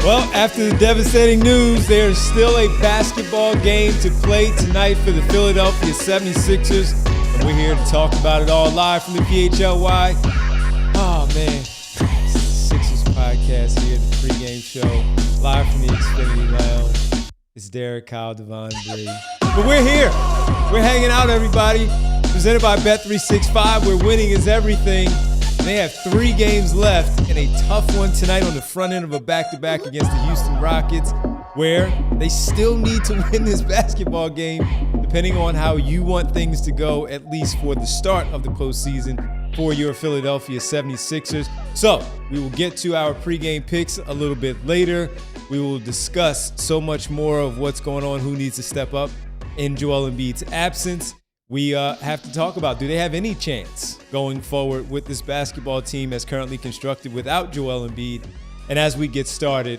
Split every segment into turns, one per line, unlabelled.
Well, after the devastating news, there's still a basketball game to play tonight for the Philadelphia 76ers. And we're here to talk about it all live from the PHLY. Oh, man. Sixers podcast here, the pregame show, live from the Xfinity Lounge. It's Derek, Kyle, Devon, Bree. But we're here. We're hanging out, everybody. Presented by Bet365, where winning is everything. They have 3 games left and a tough one tonight on the front end of a back-to-back against the Houston Rockets, where they still need to win this basketball game, depending on how you want things to go, at least for the start of the postseason for your Philadelphia 76ers. So we will get to our pregame picks a little bit later. We will discuss so much more of what's going on, who needs to step up in Joel Embiid's absence. We have to talk about, do they have any chance going forward with this basketball team as currently constructed without Joel Embiid? And as we get started,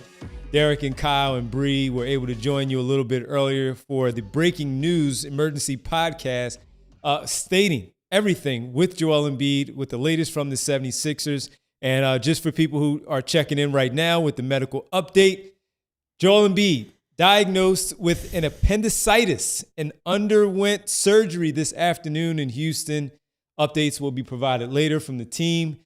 Derek and Kyle and Bree were able to join you a little bit earlier for the breaking news emergency podcast, stating everything with Joel Embiid, with the latest from the 76ers. And just for people who are checking in right now with the medical update, Joel Embiid diagnosed with an appendicitis and underwent surgery this afternoon in Houston. Updates will be provided later from the team.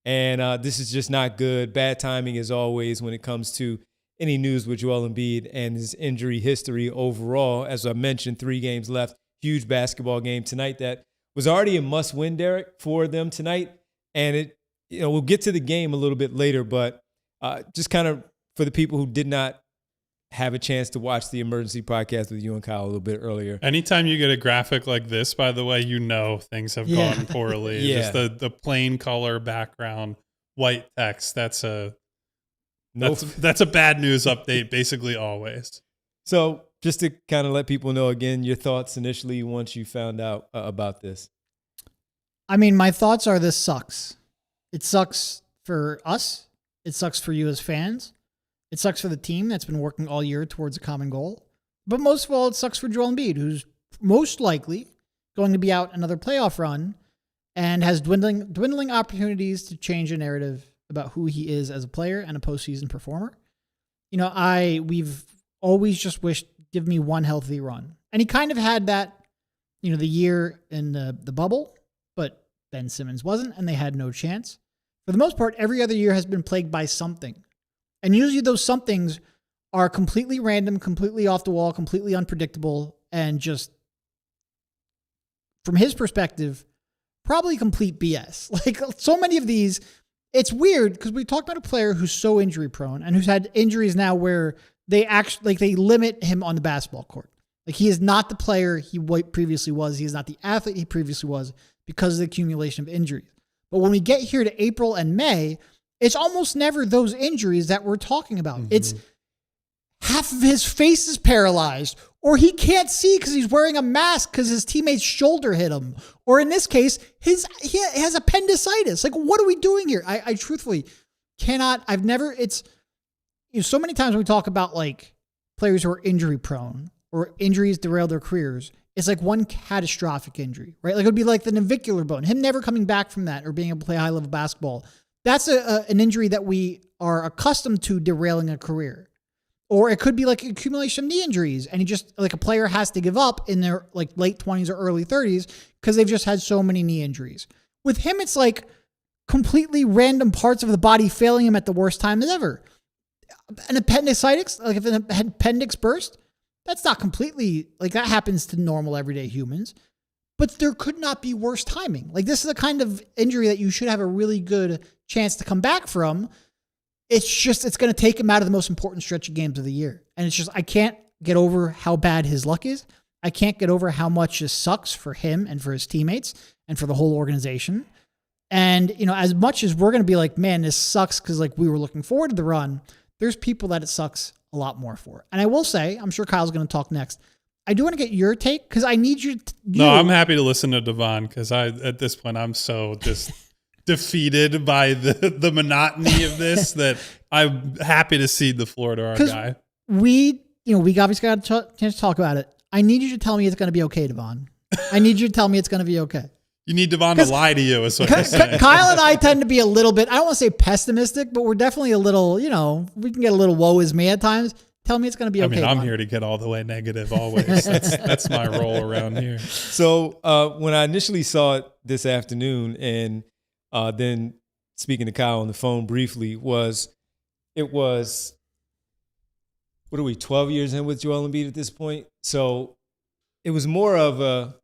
And this is just not good. Bad timing as always when it comes to any news with Joel Embiid and his injury history overall. As I mentioned, 3 games left. Huge basketball game tonight that was already a must-win, Derek, for them tonight. And we'll get to the game a little bit later, but just kind of for the people who did not have a chance to watch the emergency podcast with you and Kyle a little bit earlier.
Anytime you get a graphic like this, by the way, things have gone poorly.
Yeah.
Just the plain color background, white text. That's a bad news update basically always.
So just to kind of let people know again, your thoughts initially once you found out about this.
I mean, my thoughts are this sucks. It sucks for us. It sucks for you as fans. It sucks for the team that's been working all year towards a common goal. But most of all, it sucks for Joel Embiid, who's most likely going to be out another playoff run and has dwindling opportunities to change a narrative about who he is as a player and a postseason performer. We've always just wished, give me one healthy run. And he kind of had that, the year in the bubble, but Ben Simmons wasn't, and they had no chance. For the most part, every other year has been plagued by something. And usually those somethings are completely random, completely off the wall, completely unpredictable, and just, from his perspective, probably complete BS. Like so many of these, it's weird because we talked about a player who's so injury prone and who's had injuries now where they actually, they limit him on the basketball court. Like he is not the player he previously was. He is not the athlete he previously was because of the accumulation of injuries. But when we get here to April and May, it's almost never those injuries that we're talking about. Mm-hmm. It's half of his face is paralyzed, or he can't see because he's wearing a mask because his teammate's shoulder hit him. Or in this case, he has appendicitis. Like, what are we doing here? I truthfully cannot, so many times when we talk about like players who are injury prone or injuries derail their careers, it's like one catastrophic injury, right? Like it would be like the navicular bone, him never coming back from that or being able to play high level basketball. That's an injury that we are accustomed to derailing a career. Or it could be like accumulation of knee injuries. And a player has to give up in their like late 20s or early 30s because they've just had so many knee injuries. With him, it's like completely random parts of the body failing him at the worst time as ever. An appendicitis, like if an appendix burst, that's not completely, like that happens to normal everyday humans. But there could not be worse timing. Like this is a kind of injury that you should have a really good chance to come back from. It's going to take him out of the most important stretch of games of the year. And it's just, I can't get over how bad his luck is. I can't get over how much this sucks for him and for his teammates and for the whole organization. And, as much as we're going to be like, man, this sucks because like we were looking forward to the run, there's people that it sucks a lot more for. And I will say, I'm sure Kyle's going to talk next. I do want to get your take because I need you.
No, I'm happy to listen to Devon because at this point I'm so just defeated by the monotony of this that I'm happy to cede the floor to our guy.
We obviously got a chance to talk about it. I need you to tell me it's going to be okay, Devon. I need you to tell me it's going to be okay.
You need Devon to lie to you, is what you're saying.
Kyle and I tend to be a little bit, I don't want to say pessimistic, but we're definitely a little, we can get a little woe is me at times. Tell me it's going to be okay.
I'm here to get all the way negative always. That's my role around here.
So when I initially saw it this afternoon, and then speaking to Kyle on the phone briefly, what are we, 12 years in with Joel Embiid at this point? So it was more of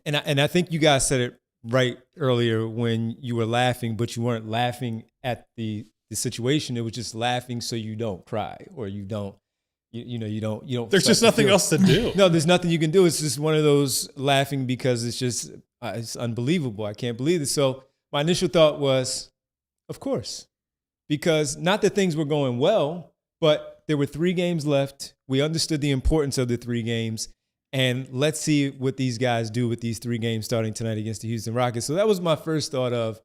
and I think you guys said it right earlier when you were laughing, but you weren't laughing at the situation. It was just laughing so you don't cry, or you don't. There's
just nothing else to do.
No, there's nothing you can do. It's just one of those laughing because it's just it's unbelievable. I can't believe it. So my initial thought was, of course, because not that things were going well, but there were 3 games left. We understood the importance of the 3 games. And let's see what these guys do with these 3 games starting tonight against the Houston Rockets. So that was my first thought of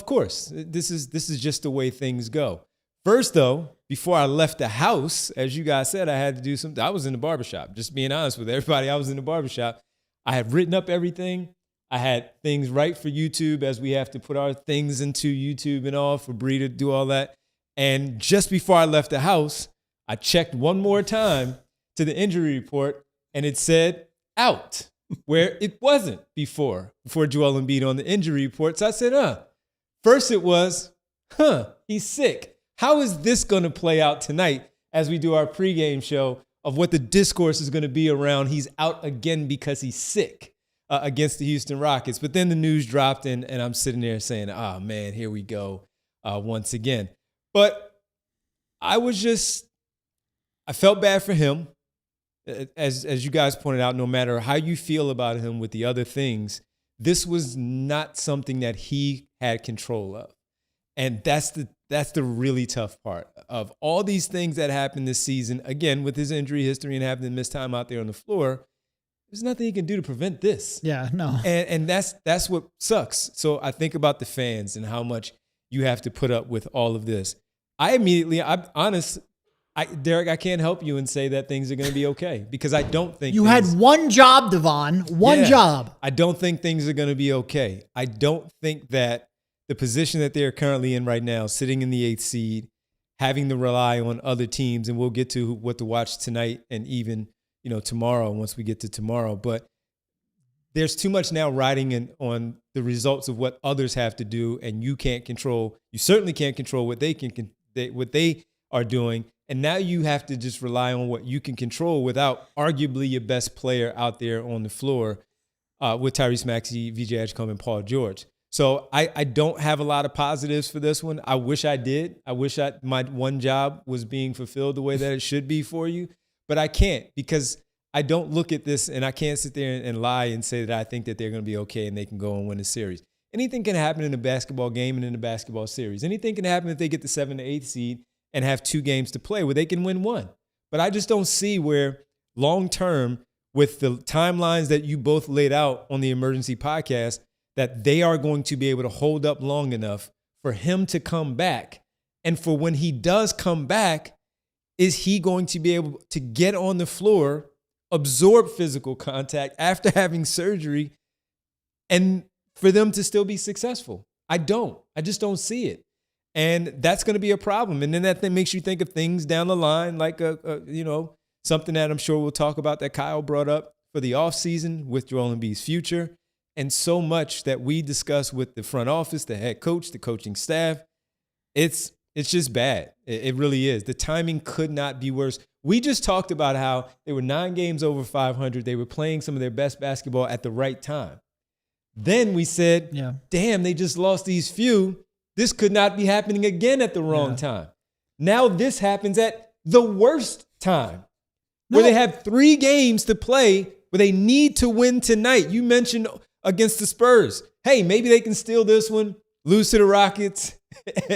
course, this is just the way things go. First, though, before I left the house, as you guys said, I had to do something. I was in the barbershop, just being honest with everybody. I was in the barbershop. I had written up everything. I had things right for YouTube, as we have to put our things into YouTube and all for Bree to do all that. And just before I left the house, I checked one more time to the injury report, and it said out, where it wasn't before Joel Embiid on the injury report. So I said, First it was, he's sick. How is this going to play out tonight as we do our pregame show of what the discourse is going to be around he's out again because he's sick against the Houston Rockets? But then the news dropped, and I'm sitting there saying, oh, man, here we go once again. But I felt bad for him. As you guys pointed out, no matter how you feel about him with the other things, this was not something that he had control of. And that's the really tough part of all these things that happened this season. Again, with his injury history and having to miss time out there on the floor, there's nothing he can do to prevent this.
Yeah, no.
And that's what sucks. So I think about the fans and how much you have to put up with all of this. I'm honest. Derek, I can't help you and say that things are going to be okay, because I don't think
you had one job, Devon. One job.
I don't think things are going to be okay. I don't think that the position that they're currently in right now, sitting in the 8th seed, having to rely on other teams, and we'll get to what to watch tonight and even tomorrow once we get to tomorrow. But there's too much now riding on the results of what others have to do, and you certainly can't control what they are doing. And now you have to just rely on what you can control without arguably your best player out there on the floor with Tyrese Maxey, VJ Edgecombe, and Paul George. So I don't have a lot of positives for this one. I wish I did. I wish my one job was being fulfilled the way that it should be for you. But I can't, because I don't look at this, and I can't sit there and lie and say that I think that they're going to be okay and they can go and win a series. Anything can happen in a basketball game and in a basketball series. Anything can happen if they get the 7th to 8th seed and have 2 games to play where they can win 1. But I just don't see where long-term, with the timelines that you both laid out on the emergency podcast, that they are going to be able to hold up long enough for him to come back. And for when he does come back, is he going to be able to get on the floor, absorb physical contact after having surgery, and for them to still be successful? I just don't see it. And that's going to be a problem. And then that thing makes you think of things down the line, like something that I'm sure we'll talk about that Kyle brought up for the offseason with Joel Embiid's future, and so much that we discuss with the front office, the head coach, the coaching staff. It's just bad. It really is. The timing could not be worse. We just talked about how they were 9 games over 500. They were playing some of their best basketball at the right time. Then we said, damn, they just lost these few. This could not be happening again at the wrong time. Now this happens at the worst time, where they have 3 games to play, where they need to win tonight. You mentioned against the Spurs. Hey, maybe they can steal this one, lose to the Rockets,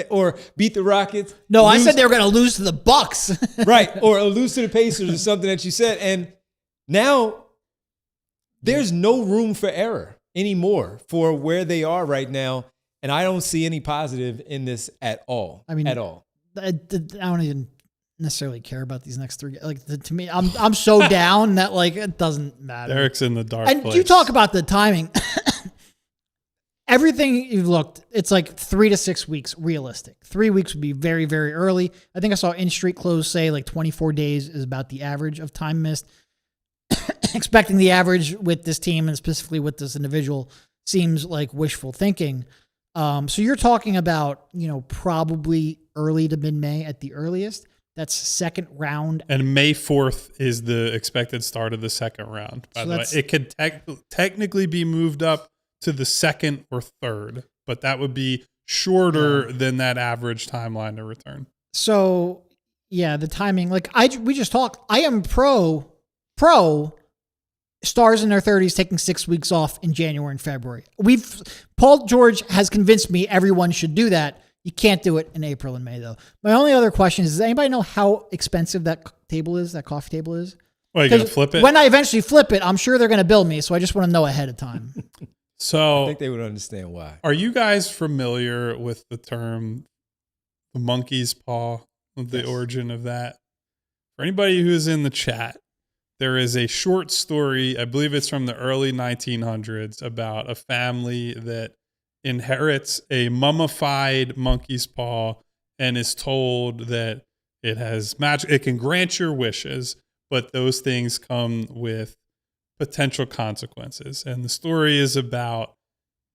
or beat the Rockets.
No, I said they were going to lose to the Bucks.
Right, or lose to the Pacers or something that you said. And now there's no room for error anymore for where they are right now. And I don't see any positive in this at all. I mean, at all.
I don't even necessarily care about these next 3. To me, I'm so down that it doesn't matter.
Derek's in the dark
and
place.
you talk about the timing. everything you've looked, it's like 3 to 6 weeks realistic. 3 weeks would be very, very early. I think I saw In Street Clothes say like 24 days is about the average of time missed. Expecting the average with this team and specifically with this individual seems like wishful thinking. So you're talking about, probably early to mid-May at the earliest. That's second round.
And May 4th is the expected start of the second round, by the way. It could technically be moved up to the second or third, but that would be shorter than that average timeline to return.
So, yeah, the timing, we just talked. I am pro stars in their 30s taking 6 weeks off in January and February. Paul George has convinced me everyone should do that. You can't do it in April and May, though. My only other question is, does anybody know how expensive that coffee table is?
Well, you going to flip it?
When I eventually flip it, I'm sure they're going to bill me, so I just want to know ahead of time.
So
I think they would understand why.
Are you guys familiar with the term the monkey's paw, the origin of that? For anybody who is in the chat, there is a short story, I believe it's from the early 1900s, about a family that inherits a mummified monkey's paw and is told that it has magic. It can grant your wishes, but those things come with potential consequences. And the story is about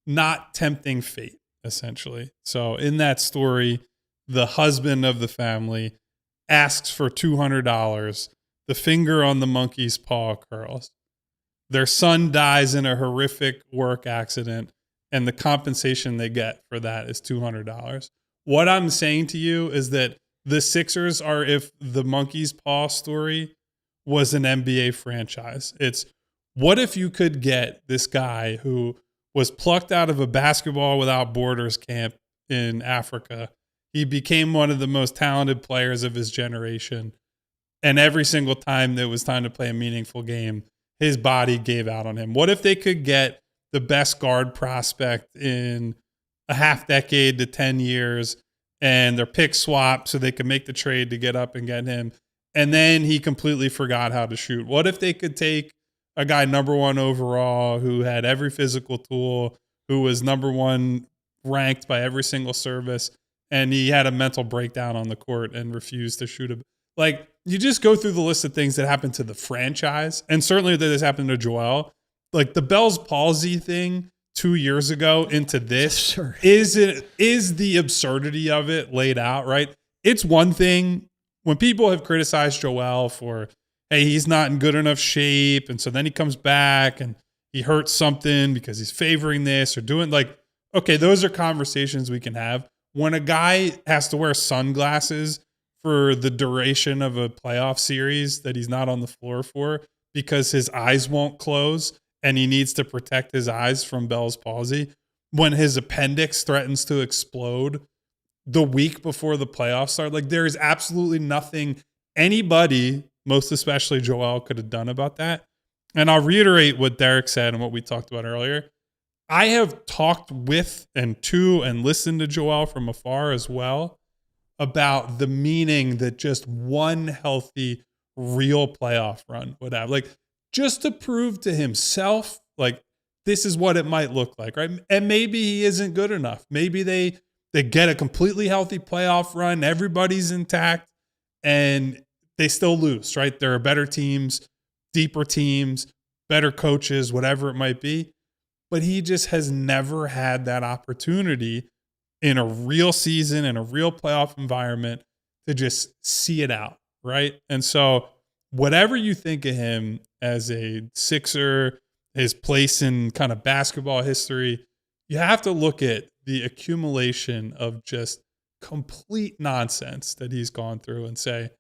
not tempting fate, essentially. So in that story, the husband of the family asks for $200. The finger on the monkey's paw curls. Their son dies in a horrific work accident, and the compensation they get for that is $200. What I'm saying to you is that the Sixers are if the monkey's paw story was an NBA franchise. It's what if you could get this guy who was plucked out of a basketball without borders camp in Africa. He became one of the most talented players of his generation. And every single time there was time to play a meaningful game, his body gave out on him. What if they could get the best guard prospect in a half decade to 10 years and their pick swap so they could make the trade to get up and get him? And then he completely forgot how to shoot. What if they could take a guy number 1 overall who had every physical tool, who was number 1 ranked by every single service, and he had a mental breakdown on the court and refused to shoot a you just go through the list of things that happened to the franchise, and certainly that has happened to Joel. Like the Bell's palsy thing 2 years ago into this is the absurdity of it laid out, right? It's one thing when people have criticized Joel for, hey, he's not in good enough shape, and so then he comes back and he hurts something because he's favoring this or doing okay, those are conversations we can have. When a guy has to wear sunglasses for the duration of a playoff series that he's not on the floor for because his eyes won't close and he needs to protect his eyes from Bell's palsy, when his appendix threatens to explode the week before the playoffs start, there is absolutely nothing anybody, most especially Joel, could have done about that. And I'll reiterate what Derek said and what we talked about earlier. I have talked with and to and listened to Joel from afar as well about the meaning that just one healthy, real playoff run would have. Just to prove to himself, this is what it might look like, right? And maybe he isn't good enough. Maybe they get a completely healthy playoff run, everybody's intact, and they still lose, right? There are better teams, deeper teams, better coaches, whatever it might be. But he just has never had that opportunity in a real season, in a real playoff environment, to just see it out, right? And so whatever you think of him as a Sixer, his place in kind of basketball history, you have to look at the accumulation of just complete nonsense that he's gone through and say,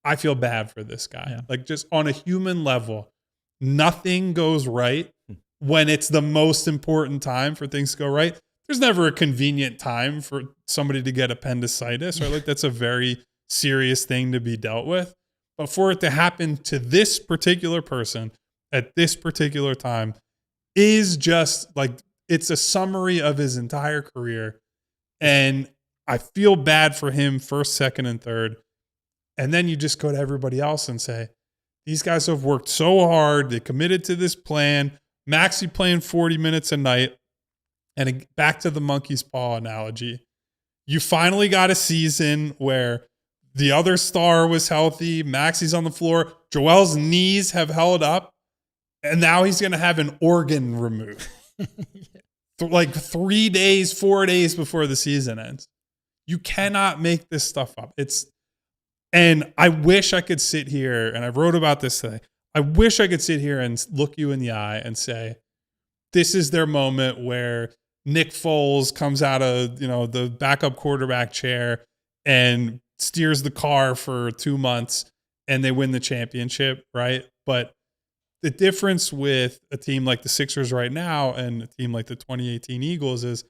I feel bad for this guy.
Yeah.
Just on a human level, nothing goes right when it's the most important time for things to go right. There's never a convenient time for somebody to get appendicitis, right? That's a very serious thing to be dealt with. But for it to happen to this particular person at this particular time is just it's a summary of his entire career. And I feel bad for him first, second, and third. And then you just go to everybody else and say, these guys have worked so hard. They committed to this plan. Maxey playing 40 minutes a night. And back to the monkey's paw analogy. You finally got a season where the other star was healthy. Maxey's on the floor. Joel's knees have held up. And now he's going to have an organ removed. Like 3 days, 4 days before the season ends. You cannot make this stuff up. And I wish I could sit here, and I wrote about this today. I wish I could sit here and look you in the eye and say, this is their moment where Nick Foles comes out of, the backup quarterback chair and steers the car for 2 months and they win the championship, right? But the difference with a team like the Sixers right now and a team like the 2018 Eagles is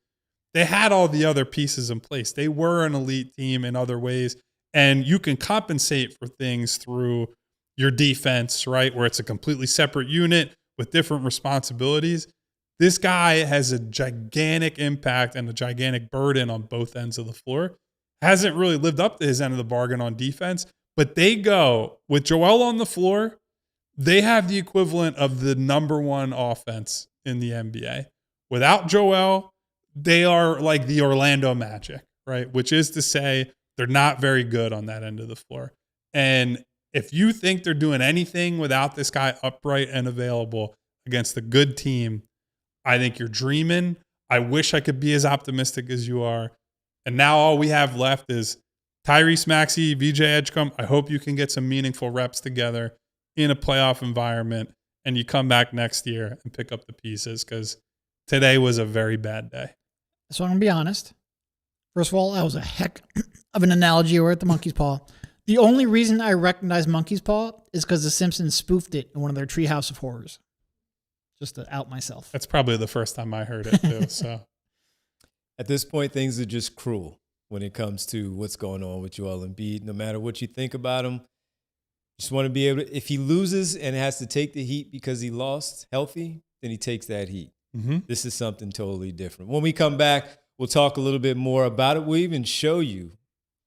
they had all the other pieces in place. They were an elite team in other ways, and you can compensate for things through your defense, right? Where it's a completely separate unit with different responsibilities. This guy has a gigantic impact and a gigantic burden on both ends of the floor. Hasn't really lived up to his end of the bargain on defense, but they go with Joel on the floor. They have the equivalent of the number one offense in the NBA. Without Joel, they are like the Orlando Magic, right? Which is to say they're not very good on that end of the floor. And if you think they're doing anything without this guy upright and available against a good team, I think you're dreaming. I wish I could be as optimistic as you are. And now all we have left is Tyrese Maxey, VJ Edgecombe. I hope you can get some meaningful reps together in a playoff environment, and you come back next year and pick up the pieces, because today was a very bad day.
So I'm going to be honest. First of all, that was a heck of an analogy. We're at the monkey's paw. The only reason I recognize monkey's paw is because the Simpsons spoofed it in one of their Treehouse of Horrors. Just to out myself.
That's probably the first time I heard it too. So
at this point, things are just cruel when it comes to what's going on with Joel Embiid. No matter what you think about him, just want to be able to, if he loses and has to take the heat because he lost healthy, then he takes that heat.
Mm-hmm.
This is something totally different. When we come back, we'll talk a little bit more about it. We'll even show you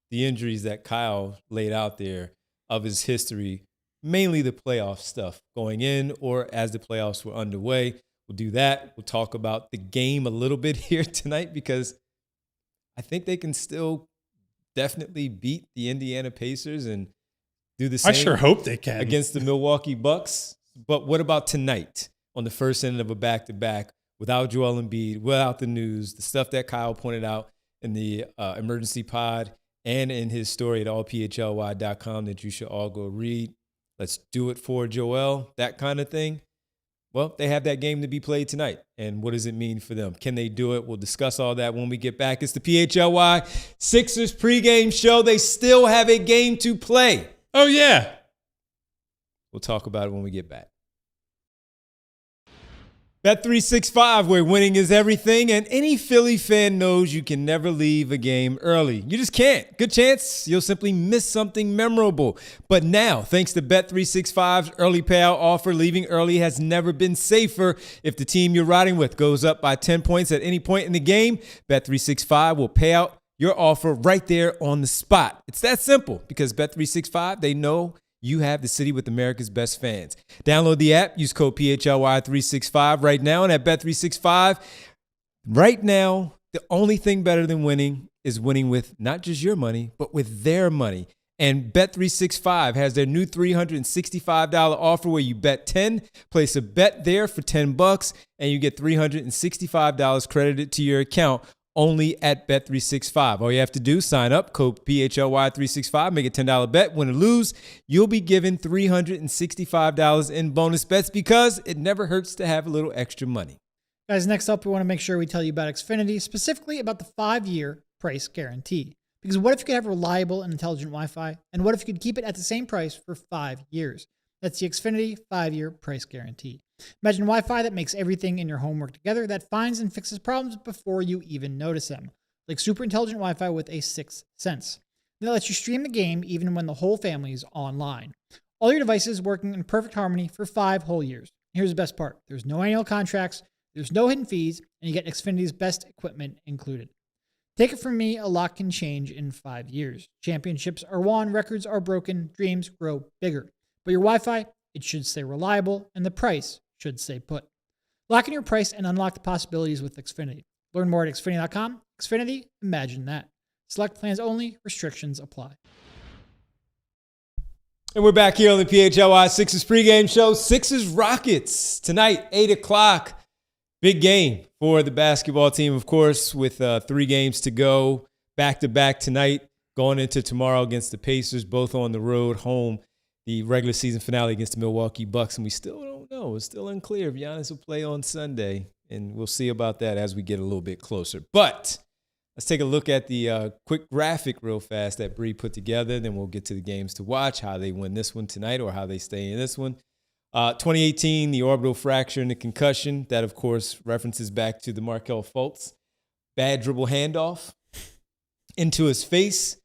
the injuries that Kyle laid out there of his history, mainly the playoff stuff going in or as the playoffs were underway. We'll do that. We'll talk about the game a little bit here tonight, because I think they can still definitely beat the Indiana Pacers and do the same.
I sure hope they can
against the Milwaukee Bucks. But what about tonight on the first end of a back-to-back without Joel Embiid, without the news, the stuff that Kyle pointed out in the emergency pod and in his story at allphly.com that you should all go read. Let's do it for Joel, that kind of thing. Well, they have that game to be played tonight. And what does it mean for them? Can they do it? We'll discuss all that when we get back. It's the PHLY Sixers pregame show. They still have a game to play.
Oh, yeah.
We'll talk about it when we get back. Bet365, where winning is everything, and any Philly fan knows you can never leave a game early. You just can't. Good chance you'll simply miss something memorable. But now, thanks to Bet365's early payout offer, leaving early has never been safer. If the team you're riding with goes up by 10 points at any point in the game, Bet365 will pay out your offer right there on the spot. It's that simple, because Bet365, they know you have the city with America's best fans. Download the app, use code PHLY365 right now. And at Bet365, right now, the only thing better than winning is winning with not just your money, but with their money. And Bet365 has their new $365 offer where you bet 10, place a bet there for $10, and you get $365 credited to your account only at Bet365. All you have to do, sign up, code PHLY365, make a $10 bet. Win or lose, you'll be given $365 in bonus bets, because it never hurts to have a little extra money.
Guys, next up, we want to make sure we tell you about Xfinity, specifically about the 5-year price guarantee. Because what if you could have reliable and intelligent Wi-Fi? And what if you could keep it at the same price for 5 years? That's the Xfinity 5-year price guarantee. Imagine Wi-Fi that makes everything in your home work together, that finds and fixes problems before you even notice them. Like super intelligent Wi-Fi with a 6th sense. That lets you stream the game even when the whole family is online. All your devices working in perfect harmony for 5 whole years. Here's the best part. There's no annual contracts, there's no hidden fees, and you get Xfinity's best equipment included. Take it from me, a lot can change in 5 years. Championships are won, records are broken, dreams grow bigger. But your Wi-Fi, it should stay reliable, and the price should stay put. Lock in your price and unlock the possibilities with Xfinity. Learn more at Xfinity.com. Xfinity, imagine that. Select plans only. Restrictions apply.
And we're back here on the PHLY Sixers pregame show. Sixers Rockets tonight, 8 o'clock. Big game for the basketball team, of course, with 3 games to go. Back-to-back tonight, going into tomorrow against the Pacers, both on the road, home. The regular season finale against the Milwaukee Bucks. And we still don't know. It's still unclear if Giannis will play on Sunday. And we'll see about that as we get a little bit closer. But let's take a look at the quick graphic real fast that Bree put together. Then we'll get to the games to watch, how they win this one tonight or how they stay in this one. 2018, the orbital fracture and the concussion. That, of course, references back to the Markelle Fultz bad dribble handoff into his face.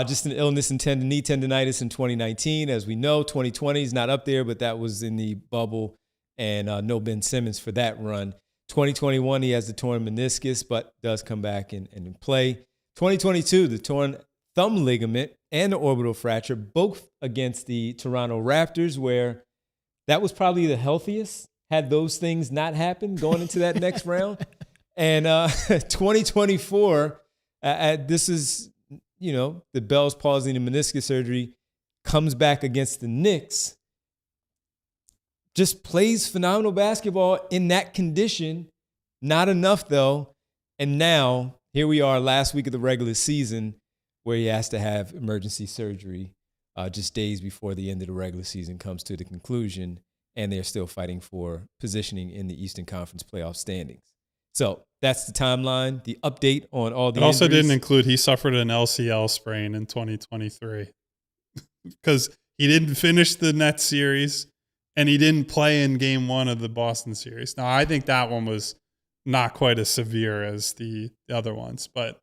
Just an illness and knee tendonitis in 2019. As we know, 2020 is not up there, but that was in the bubble. And no Ben Simmons for that run. 2021, he has the torn meniscus, but does come back and play. 2022, the torn thumb ligament and the orbital fracture, both against the Toronto Raptors, where that was probably the healthiest had those things not happened going into that next round. And 2024, this is, the Bell's palsy and meniscus surgery, comes back against the Knicks. Just plays phenomenal basketball in that condition. Not enough, though. And now, here we are last week of the regular season where he has to have emergency surgery just days before the end of the regular season comes to the conclusion. And they're still fighting for positioning in the Eastern Conference playoff standings. So that's the timeline, the update on all the
It also
injuries.
didn't include he suffered an LCL sprain in 2023 because he didn't finish the Nets series. And he didn't play in game 1 of the Boston series. Now, I think that one was not quite as severe as the other ones, but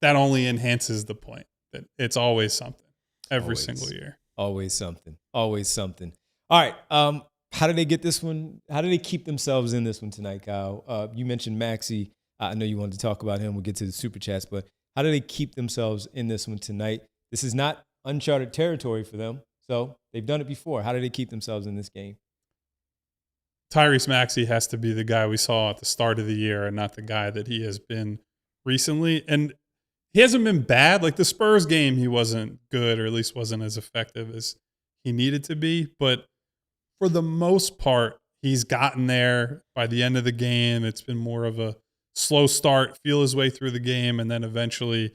that only enhances the point that it's always something every single year.
Always something. Always something. All right. How did they get this one? How do they keep themselves in this one tonight, Kyle? You mentioned Maxey. I know you wanted to talk about him. We'll get to the Super Chats, but how do they keep themselves in this one tonight? This is not uncharted territory for them. So they've done it before. How do they keep themselves in this game?
Tyrese Maxey has to be the guy we saw at the start of the year and not the guy that he has been recently. And he hasn't been bad. Like the Spurs game, he wasn't good, or at least wasn't as effective as he needed to be. But for the most part, he's gotten there by the end of the game. It's been more of a slow start, feel his way through the game, and then eventually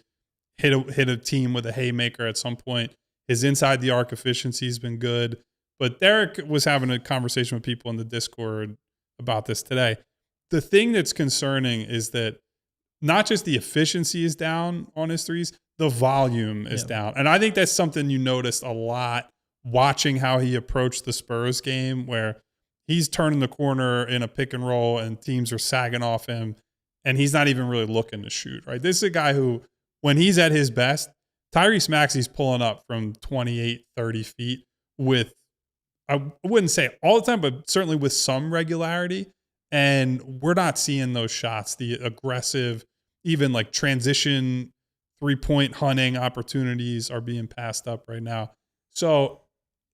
hit a team with a haymaker at some point. His inside the arc efficiency has been good. But Derek was having a conversation with people in the Discord about this today. The thing that's concerning is that not just the efficiency is down on his threes, the volume is down. And I think that's something you noticed a lot watching how he approached the Spurs game, where he's turning the corner in a pick and roll and teams are sagging off him and he's not even really looking to shoot, right? This is a guy who, when he's at his best, Tyrese Maxey's pulling up from 28, 30 feet with, I wouldn't say all the time, but certainly with some regularity. And we're not seeing those shots, the aggressive, even like transition 3-point hunting opportunities are being passed up right now. So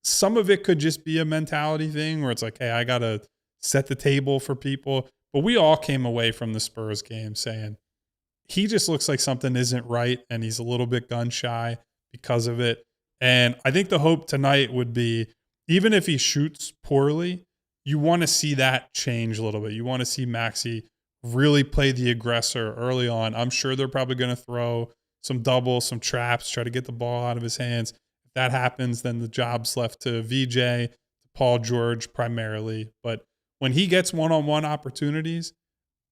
some of it could just be a mentality thing where it's like, hey, I got to set the table for people. But we all came away from the Spurs game saying, he just looks like something isn't right, and he's a little bit gun shy because of it. And I think the hope tonight would be, even if he shoots poorly, you want to see that change a little bit. You want to see Maxey really play the aggressor early on. I'm sure they're probably going to throw some doubles, some traps, try to get the ball out of his hands. If that happens, then the job's left to VJ, to Paul George primarily. But when he gets one-on-one opportunities,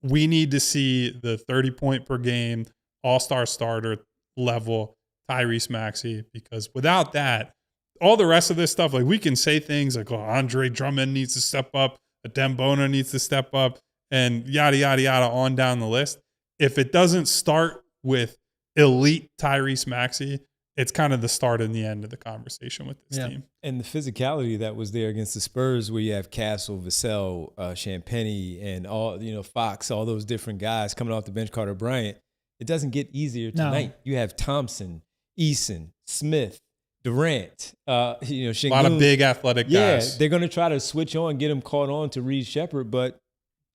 we need to see the 30-point per game, all-star starter level Tyrese Maxey, because without that, all the rest of this stuff, like we can say things like, oh, Andre Drummond needs to step up, Adem Bona needs to step up, and yada, yada, yada, on down the list. If it doesn't start with elite Tyrese Maxey, it's kind of the start and the end of the conversation with this team.
And the physicality that was there against the Spurs, where you have Castle, Vassell, Champagny, and all, Fox, all those different guys coming off the bench, Carter Bryant, it doesn't get easier tonight. No. You have Thompson, Eason, Smith, Durant, Şengün.
A lot of big athletic guys.
Yeah, they're going to try to switch on, get him caught on to Reed Shepherd, but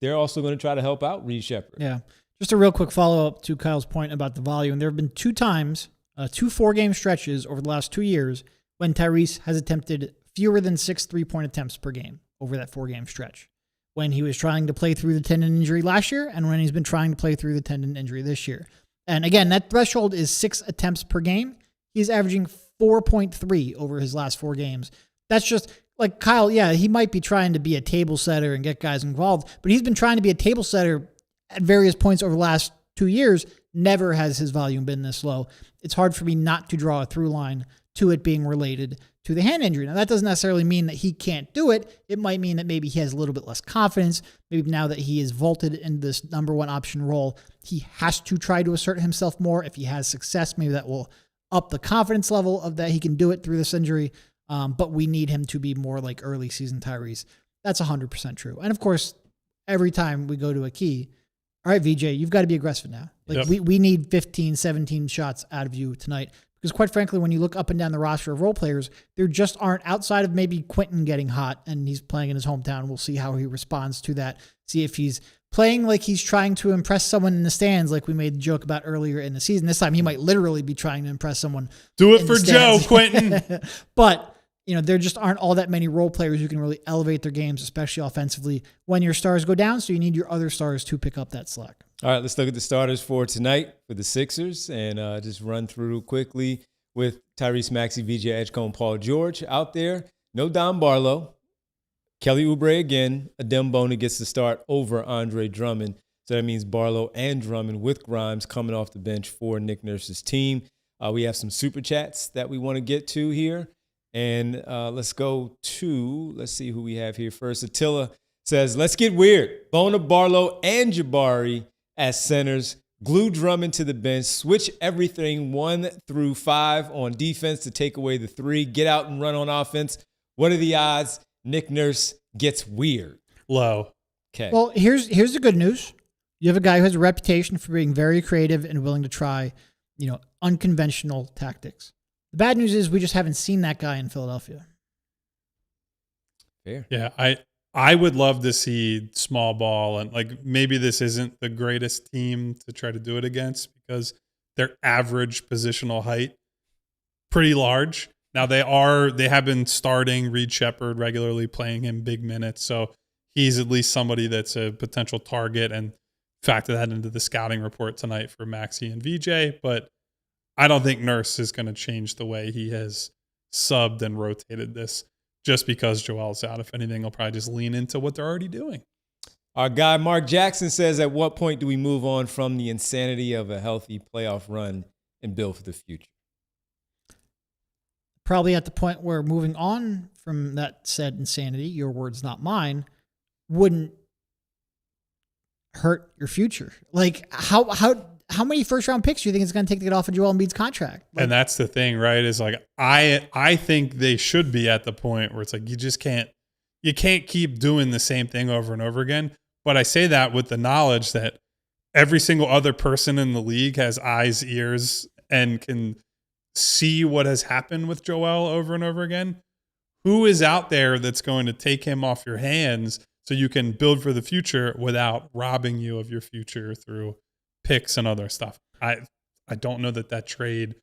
they're also going to try to help out Reed Shepherd.
Yeah. Just a real quick follow-up to Kyle's point about the volume. There have been 2 times, 2 4-game stretches over the last 2 years when Tyrese has attempted fewer than 6 3-point attempts per game over that 4-game stretch. When he was trying to play through the tendon injury last year and when he's been trying to play through the tendon injury this year. And again, that threshold is 6 attempts per game. He's averaging 4.3 over his last 4 games. That's just like Kyle. Yeah, he might be trying to be a table setter and get guys involved, but he's been trying to be a table setter at various points over the last 2 years. Never has his volume been this low. It's hard for me not to draw a through line to it being related to the hand injury. Now, that doesn't necessarily mean that he can't do it. It might mean that maybe he has a little bit less confidence. Maybe now that he is vaulted into this number 1 option role, he has to try to assert himself more. If he has success, maybe that will up the confidence level of that he can do it through this injury. But we need him to be more like early season Tyrese. That's 100% true. And of course, every time we go to a key, all right, VJ, you've got to be aggressive now. Like we need 15, 17 shots out of you tonight. Because quite frankly, when you look up and down the roster of role players, there just aren't, outside of maybe Quentin getting hot and he's playing in his hometown. We'll see how he responds to that. See if he's playing like he's trying to impress someone in the stands, like we made the joke about earlier in the season. This time he might literally be trying to impress someone.
Do it for Joe, Quentin.
But there just aren't all that many role players who can really elevate their games, especially offensively, when your stars go down. So you need your other stars to pick up that slack.
All right, let's look at the starters for tonight for the Sixers and just run through quickly with Tyrese Maxey, VJ Edgecombe, Paul George out there. No Don Barlow. Kelly Oubre again. Adem Bona gets the start over Andre Drummond. So that means Barlow and Drummond with Grimes coming off the bench for Nick Nurse's team. We have some super chats that we want to get to here. And let's see who we have here first. Attila says, let's get weird. Bona, Barlow, and Jabari as centers. Glue Drummond to the bench. Switch everything 1 through 5 on defense to take away the 3. Get out and run on offense. What are the odds Nick Nurse gets weird?
Low.
Okay.
Well, here's the good news. You have a guy who has a reputation for being very creative and willing to try, unconventional tactics. The bad news is we just haven't seen that guy in Philadelphia.
Fair.
Yeah, I would love to see small ball, and like maybe this isn't the greatest team to try to do it against because their average positional height pretty large. Now they have been starting Reed Shepherd regularly, playing him big minutes, so he's at least somebody that's a potential target, and factor that into the scouting report tonight for Maxey and VJ. But I don't think Nurse is going to change the way he has subbed and rotated this just because Joel's out. If anything, he'll probably just lean into what they're already doing.
Our guy Mark Jackson says, at what point do we move on from the insanity of a healthy playoff run and build for the future?
Probably at the point where moving on from that said insanity, your words, not mine, wouldn't hurt your future. Like how many first-round picks do you think it's going to take to get off of Joel Embiid's contract? Like,
and that's the thing, right? Is like I think they should be at the point where it's like you can't keep doing the same thing over and over again. But I say that with the knowledge that every single other person in the league has eyes, ears, and can see what has happened with Joel over and over again. Who is out there that's going to take him off your hands so you can build for the future without robbing you of your future through picks and other stuff? I don't know that trade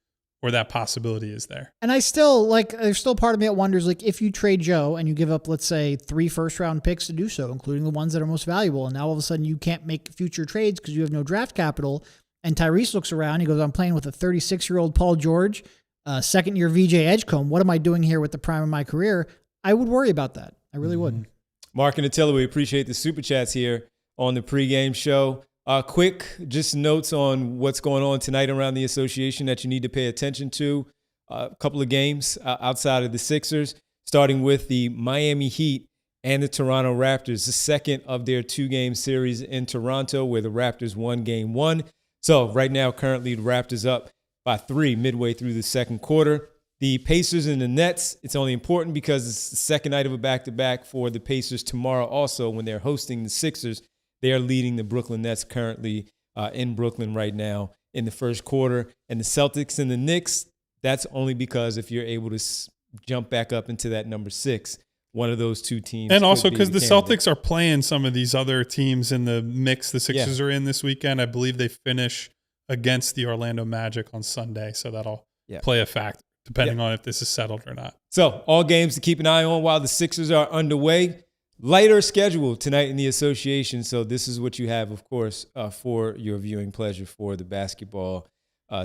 or that possibility is there.
And there's still part of me that wonders, like, if you trade Joe and you give up, let's say, 3 first-round picks to do so, including the ones that are most valuable, and now all of a sudden you can't make future trades because you have no draft capital, and Tyrese looks around, he goes, I'm playing with a 36-year-old Paul George, second-year VJ Edgecombe. What am I doing here with the prime of my career? I would worry about that. I really would.
Mark and Attila, we appreciate the super chats here on the pregame show. Quick, just notes on what's going on tonight around the association that you need to pay attention to. A couple of games outside of the Sixers, starting with the Miami Heat and the Toronto Raptors, the second of their 2-game series in Toronto, where the Raptors won game 1. So right now, currently, the Raptors up by 3 midway through the second quarter. The Pacers and the Nets, it's only important because it's the second night of a back-to-back for the Pacers tomorrow also when they're hosting the Sixers. They are leading the Brooklyn Nets currently in Brooklyn right now in the first quarter. And the Celtics and the Knicks, that's only because if you're able to jump back up into that number 6 one of those two teams.
And
could
also
be
because the
candidate.
Celtics are playing some of these other teams in the mix the Sixers are in this weekend. I believe they finish against the Orlando Magic on Sunday, so that'll play a factor depending on if this is settled or not.
So all games to keep an eye on while the Sixers are underway. Lighter schedule tonight in the association, so this is what you have, of course, for your viewing pleasure for the basketball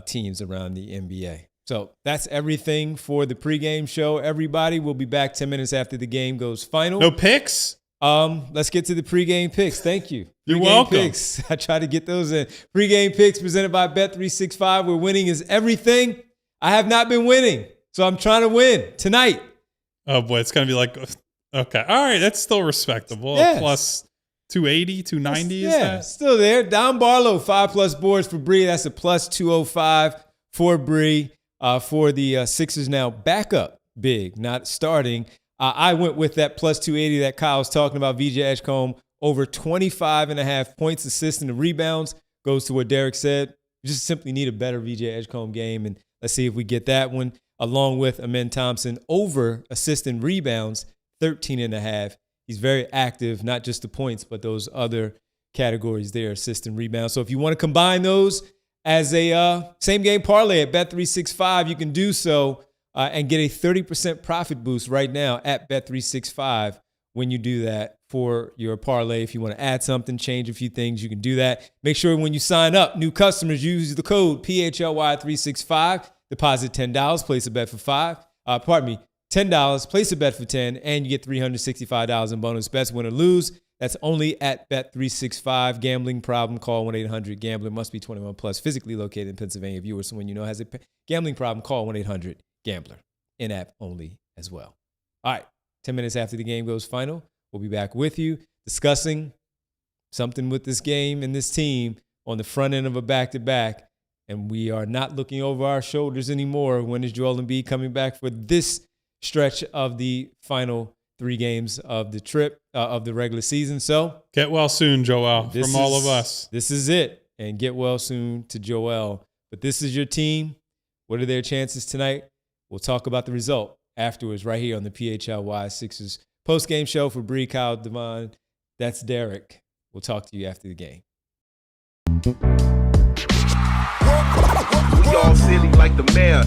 teams around the NBA. So that's everything for the pregame show. Everybody, we'll be back 10 minutes after the game goes final.
No picks?
Let's get to the pregame picks. Thank you.
You're
Pregame
welcome.
Picks. I try to get those in. Pregame picks presented by Bet365, where winning is everything. I have not been winning, so I'm trying to win tonight.
Oh, boy, it's going to be like, okay. All right, that's still respectable.
Yes.
Plus 280, 290 is
Yeah,
that?
still there. Don Barlow, 5+ boards for Bree. That's a plus 205 for Bree. For the Sixers now back up big, not starting. I went with that plus 280 that Kyle was talking about. VJ Edgecombe over 25.5 points, assists, and the rebounds. Goes to what Derek said. We just simply need a better VJ Edgecombe game, and let's see if we get that one. Along with Amen Thompson over assists and rebounds, 13.5. He's very active, not just the points, but those other categories there, assists and rebounds. So if you want to combine those as a same game parlay at Bet365, you can do so and get a 30% profit boost right now at Bet365 when you do that for your parlay. If you want to add something, change a few things, you can do that. Make sure when you sign up, new customers use the code PHLY365, deposit $10, place a bet for $10, place a bet for $10, and you get $365 in bonus bets, win or lose. That's only at Bet365. Gambling problem, call 1-800-GAMBLER. Must be 21 plus, physically located in Pennsylvania. If you or someone you know has a gambling problem, call 1-800-GAMBLER. In-app only as well. All right, 10 minutes after the game goes final, we'll be back with you discussing something with this game and this team on the front end of a back-to-back. And we are not looking over our shoulders anymore. When is Joel Embiid coming back for this stretch of the final 3 games of the trip of the regular season? So
get well soon, Joel, from all of us.
This is it. And get well soon to Joel. But this is your team. What are their chances tonight? We'll talk about the result afterwards right here on the PHLY Sixers post-game show. For Bree, Kyle, Devon, that's Derek. We'll talk to you after the game.
We all silly like the mayor.